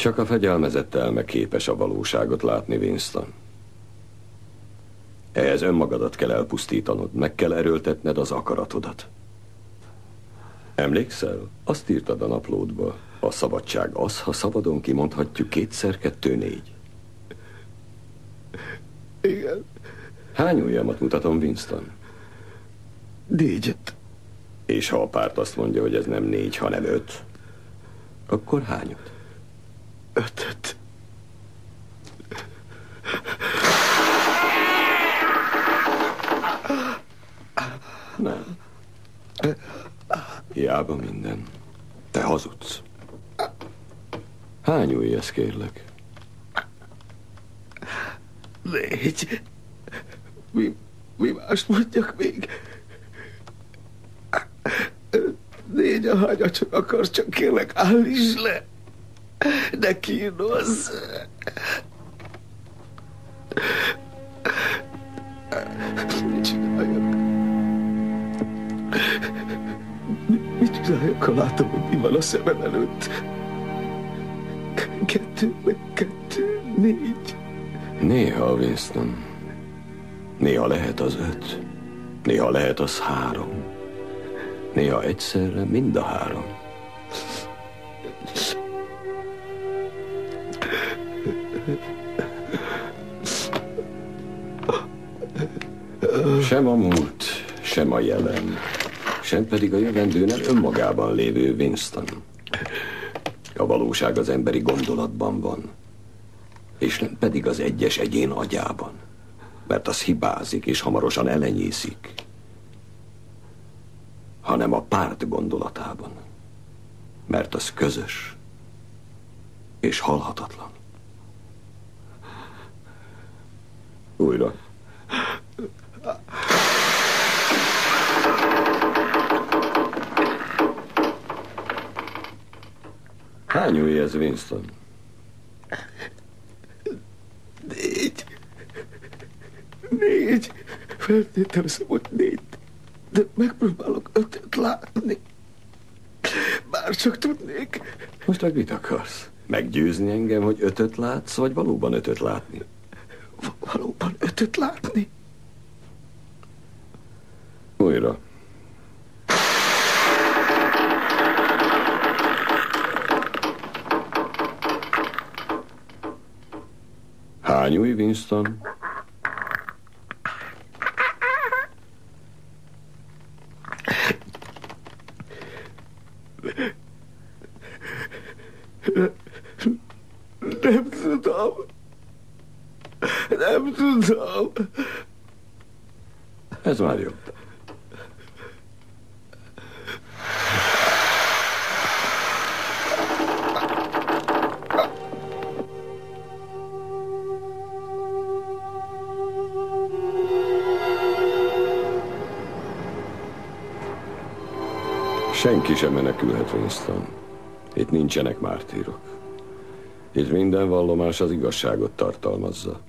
Csak a fegyelmezett elme képes a valóságot látni, Winston. Ehhez önmagadat kell elpusztítanod, meg kell erőltetned az akaratodat. Emlékszel? Azt írtad a naplódba. A szabadság az, ha szabadon kimondhatjuk 2x2=4. Igen. Hány ujjamat mutatom, Winston? 4-et. És ha a párt azt mondja, hogy ez nem 4, hanem 5, akkor hányat? 5-et. Nem. Hiába minden. Te hazudsz. Hány ujj ez, kérlek? 4. Mi mást mondjak még? 4, ahányat csak akarsz, csak kérlek, állíts le. Ne kínozz. Mit csináljak? Mit csináljak, ha látom, hogy mi van a szemem előtt? 2x2=4. Néha, Winston. Néha lehet az 5. Néha lehet az 3. Néha egyszerre mind a 3. Sem a múlt, sem a jelen, sem pedig a jövendőnek önmagában lévő, Winston. A valóság az emberi gondolatban van, és nem pedig az egyes egyén agyában, mert az hibázik és hamarosan elenyészik, hanem a párt gondolatában, mert az közös és halhatatlan. Újra. Hány ujj ez, Winston? 4. Feltételezem, hogy 4. De megpróbálok 5-öt látni. Bár csak tudnék. Most meg mit akarsz? Meggyőzni engem, hogy 5-öt látsz, vagy valóban 5-öt látni? Valóban 5-öt látni? Újra. Hány új, Winston? Nem tudom. Nem tudom. Ez már jobb. Senki sem menekülhet, Winston. Itt nincsenek mártírok. Itt minden vallomás az igazságot tartalmazza.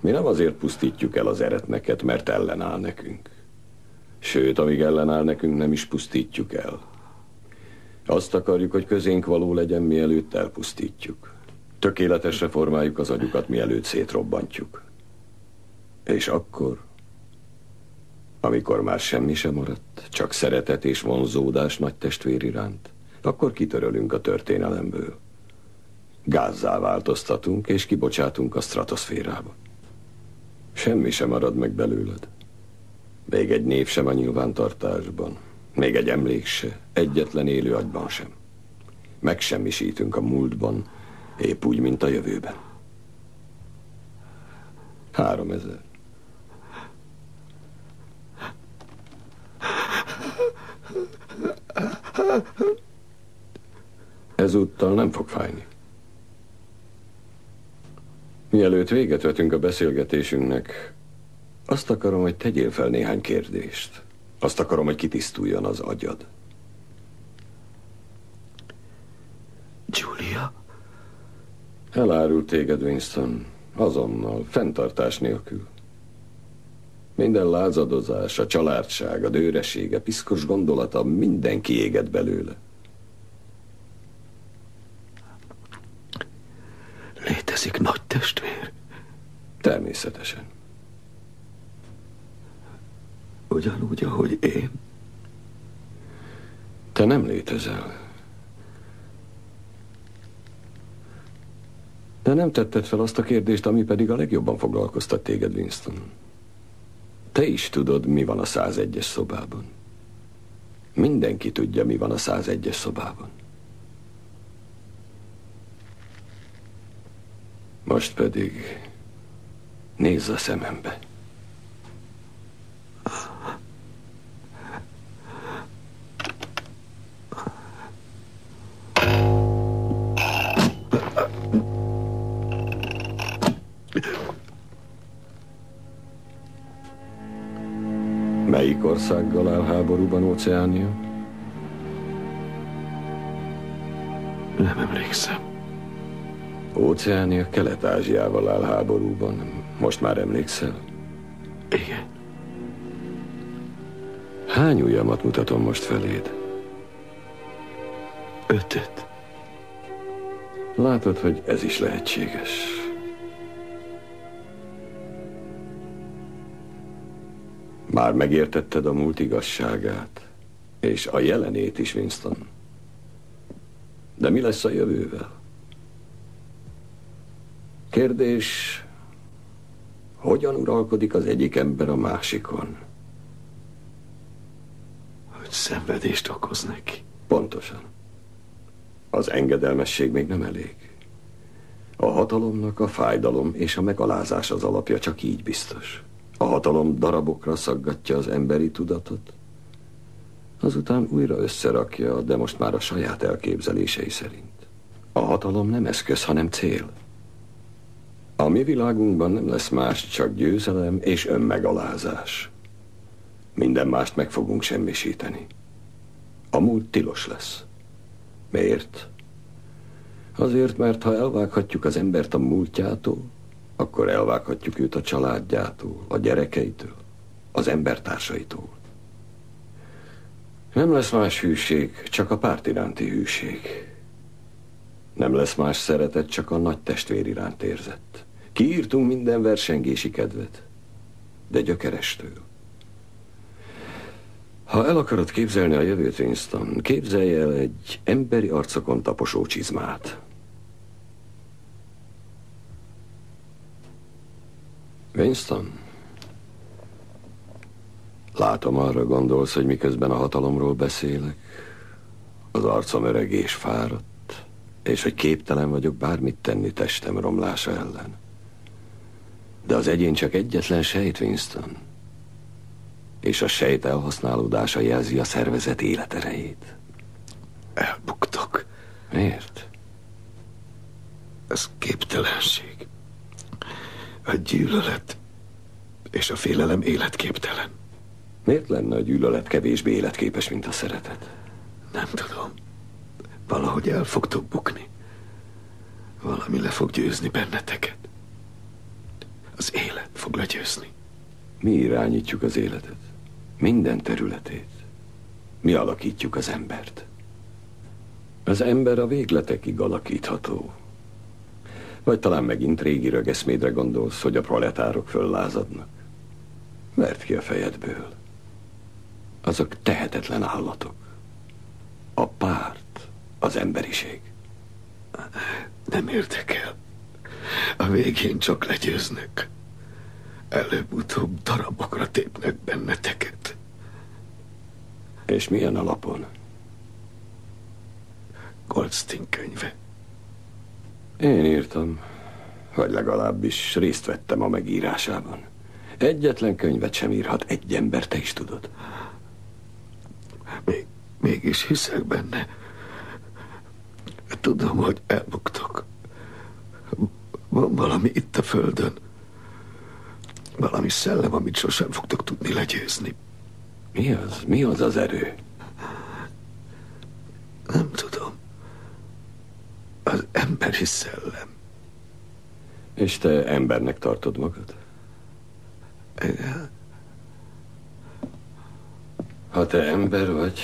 Mi nem azért pusztítjuk el az eretneket, mert ellenáll nekünk. Sőt, amíg ellenáll nekünk, nem is pusztítjuk el. Azt akarjuk, hogy közénk való legyen, mielőtt elpusztítjuk. Tökéletesre formáljuk az agyukat, mielőtt szétrobbantjuk. És akkor, amikor már semmi sem maradt, csak szeretet és vonzódás nagy testvér iránt, akkor kitörölünk a történelemből. Gázzá változtatunk, és kibocsátunk a stratoszférába. Semmi sem marad meg belőled. Még egy név sem a nyilvántartásban. Még egy emlék se, egyetlen élő agyban sem. Megsemmisítünk a múltban, épp úgy, mint a jövőben. 3000. Ezúttal nem fog fájni. Mielőtt véget vetünk a beszélgetésünknek, azt akarom, hogy tegyél fel néhány kérdést. Azt akarom, hogy kitisztuljon az agyad. Julia? Elárult téged, Winston. Azonnal, fenntartás nélkül. Minden lázadozás, a családság, a dőressége, piszkos gondolata, minden kiégett belőle. Természetesen. Ugyanúgy, ahogy én. Te nem létezel. De nem tetted fel azt a kérdést, ami pedig a legjobban foglalkoztat téged, Winston. Te is tudod, mi van a 101-es szobában. Mindenki tudja, mi van a 101-es szobában. Most pedig nézz a szemembe. Melyik országgal áll háborúban Óceánia? Nem emlékszem. Óceánia Kelet-Ázsiával áll háborúban. Most már emlékszel? Igen. Hány ujjamat mutatom most feléd? 5. Látod, hogy ez is lehetséges. Már megértetted a múlt igazságát, és a jelenét is, Winston. De mi lesz a jövővel? Kérdés, hogyan uralkodik az egyik ember a másikon? Hogy szenvedést okoz neki. Pontosan. Az engedelmesség még nem elég. A hatalomnak a fájdalom és a megalázás az alapja, csak így biztos. A hatalom darabokra szaggatja az emberi tudatot, azután újra összerakja, de most már a saját elképzelései szerint. A hatalom nem eszköz, hanem cél. A mi világunkban nem lesz más, csak győzelem és önmegalázás. Minden mást meg fogunk semmisíteni. A múlt tilos lesz. Miért? Azért, mert ha elvághatjuk az embert a múltjától, akkor elvághatjuk őt a családjától, a gyerekeitől, az embertársaitól. Nem lesz más hűség, csak a párt iránti hűség. Nem lesz más szeretet, csak a nagy testvér iránt érzett. Kiírtunk minden versengési kedvet, de gyökerestől. Ha el akarod képzelni a jövőt, Winston, képzelj el egy emberi arcokon taposó csizmát. Winston, látom, arra gondolsz, hogy miközben a hatalomról beszélek, az arcom öreg és fáradt, és hogy képtelen vagyok bármit tenni testem romlása ellen. De az egyén csak egyetlen sejt, Winston, és a sejt elhasználódása jelzi a szervezet életerejét. Elbuktok. Miért? Ez képtelenség. A gyűlölet és a félelem életképtelen. Miért lenne a gyűlölet kevésbé életképes, mint a szeretet? Nem tudom. Valahogy el fogtok bukni. Valami le fog győzni benneteket. Az élet fog legyőzni. Mi irányítjuk az életet, minden területét. Mi alakítjuk az embert. Az ember a végletekig alakítható. Vagy talán megint régi rögeszmédre gondolsz, hogy a proletárok föllázadnak. Verd ki a fejedből. Azok tehetetlen állatok. A párt, az emberiség. Nem érdekel. A végén csak legyőznek. Előbb-utóbb darabokra tépnek benneteket. És milyen alapon? Goldstein könyve. Én írtam, vagy legalábbis részt vettem a megírásában. Egyetlen könyvet sem írhat egy ember, te is tudod. Mégis hiszek benne. Tudom, hogy elbuktok. Van valami itt a földön. Valami szellem, amit sosem fogtok tudni legyőzni. Mi az? Mi az az erő? Nem tudom. Az emberi szellem. És te embernek tartod magad? Igen. Ha te ember vagy,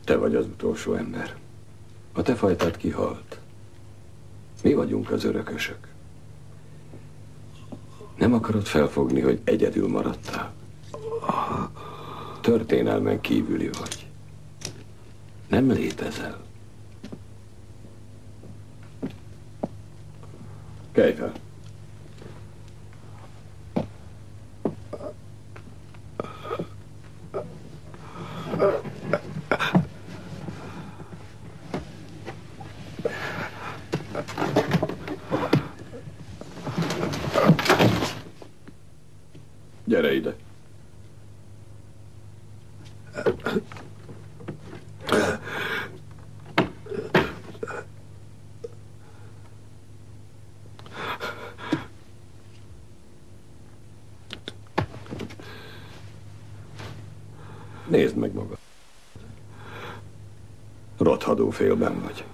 te vagy az utolsó ember. A te fajtát kihalt. Mi vagyunk az örökösök. Nem akarod felfogni, hogy egyedül maradtál? Történelmen kívüli vagy. Nem létezel. Kelj fel. Gyere ide. Nézd meg magad. Rothadó félben vagy.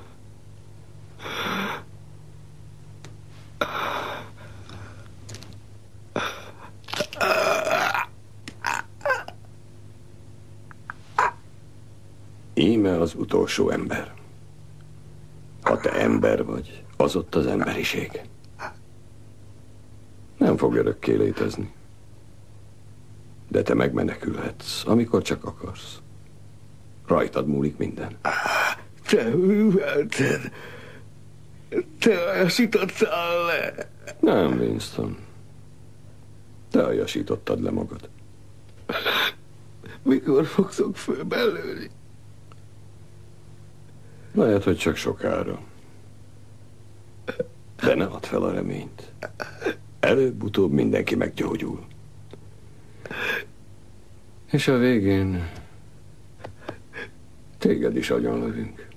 Íme az utolsó ember. Ha te ember vagy, az ott az emberiség. Nem fog örökké létezni. De te megmenekülhetsz, amikor csak akarsz. Rajtad múlik minden. Te művelted. Te ajasítottál le. Nem, Winston. Te ajasítottad le magad. Mikor fogtok föl belőni? Lehet, hogy csak sokára. De ne add fel a reményt. Előbb-utóbb mindenki meggyógyul. És a végén téged is agyonlövünk.